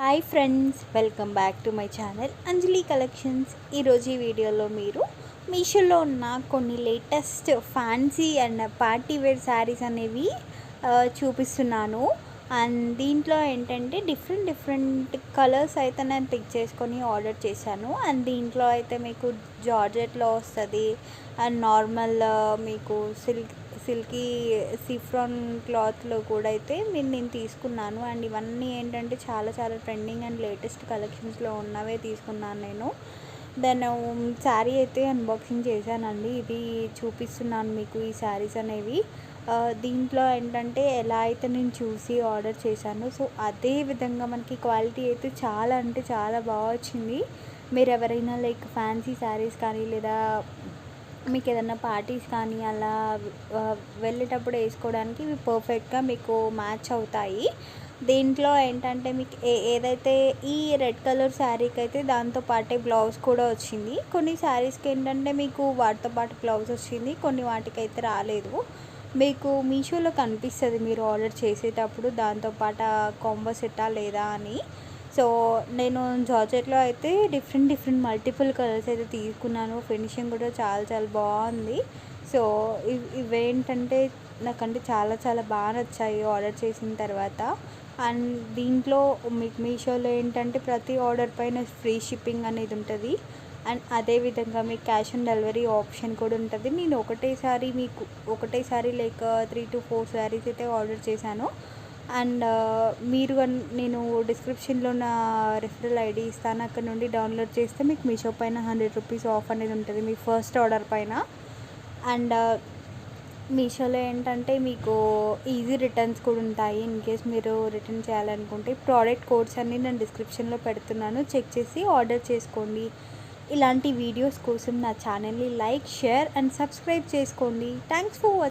Hi friends, welcome back to my channel Anjali collections. ఈరోజు ఈ వీడియోలో మీరు మీషోలో ఉన్న కొన్ని latest fancy and party wear sarees అనేవి చూపిస్తున్నాను. అండ్ దీంట్లో ఏంటంటే డిఫరెంట్ కలర్స్ అయితే నేను పిక్ చేసుకొని ఆర్డర్ చేశాను. అండ్ దీంట్లో అయితే మీకు జార్జెట్లో వస్తుంది అండ్ నార్మల్ మీకు సిల్కీ సిఫ్రాన్ క్లాత్లో కూడా అయితే నేను తీసుకున్నాను. అండ్ ఇవన్నీ ఏంటంటే చాలా ట్రెండింగ్ అండ్ లేటెస్ట్ కలెక్షన్స్లో ఉన్నవే తీసుకున్నాను నేను. దెన్ శారీ అయితే అన్బాక్సింగ్ చేశానండి. ఇది చూపిస్తున్నాను మీకు ఈ శారీస్ అనేవి. దీంట్లో ఏంటంటే ఎలా అయితే నేను చూసి ఆర్డర్ చేశాను, సో అదే విధంగా మనకి క్వాలిటీ అయితే చాలా అంటే చాలా బాగా వచ్చింది. మీరు ఎవరైనా లైక్ ఫ్యాన్సీ శారీస్ కానీ లేదా మీకు ఏదైనా పార్టీస్ కానీ అలా వెళ్ళేటప్పుడు వేసుకోవడానికి ఇవి పర్ఫెక్ట్గా మీకు మ్యాచ్ అవుతాయి. దీంట్లో ఏంటంటే మీకు ఏదైతే ఈ రెడ్ కలర్ శారీకి అయితే దాంతో పాటే బ్లౌజ్ కూడా వచ్చింది. కొన్ని శారీస్కి ఏంటంటే మీకు వాటితో పాటు బ్లౌజ్ వచ్చింది, కొన్ని వాటికైతే రాలేదు. మీకు మీషోలో కనిపిస్తుంది మీరు ఆర్డర్ చేసేటప్పుడు దాంతోపాటు కాంబో సెట్టా లేదా అని. సో నేను జార్జెట్లో అయితే డిఫరెంట్ మల్టిపుల్ కలర్స్ అయితే తీసుకున్నాను. ఫినిషింగ్ కూడా చాలా బాగుంది. సో ఇవేంటంటే నాకంటే చాలా బాగా నచ్చాయి ఆర్డర్ చేసిన తర్వాత. అండ్ దీంట్లో మీకు మీషోలో ఏంటంటే ప్రతి ఆర్డర్ పైన ఫ్రీ షిప్పింగ్ అనేది ఉంటుంది. అండ్ అదేవిధంగా మీకు క్యాష్ ఆన్ డెలివరీ ఆప్షన్ కూడా ఉంటుంది. నేను ఒకటేసారి లైక్ 3 to 4 శారీస్ అయితే ఆర్డర్ చేశాను. అండ్ నేను డిస్క్రిప్షన్లో నా రెఫరల్ ఐడి ఇస్తాను, అక్కడ నుండి డౌన్లోడ్ చేస్తే మీకు మీషో పైన 100 రూపీస్ ఆఫ్ అనేది ఉంటుంది మీ ఫస్ట్ ఆర్డర్ పైన. అండ్ మీషోలో ఏంటంటే మీకు ఈజీ రిటర్న్స్ కూడా ఉంటాయి. ఇన్ కేస్ మీరు రిటర్న్ చేయాలనుకుంటే ప్రోడక్ట్ కోడ్స్ అన్నీ నేను డిస్క్రిప్షన్లో పెడుతున్నాను, చెక్ చేసి ఆర్డర్ చేసుకోండి. ఇలాంటి వీడియోస్ కోసం నా ఛానల్ని లైక్, షేర్ అండ్ సబ్స్క్రైబ్ చేసుకోండి. Thanks for watching.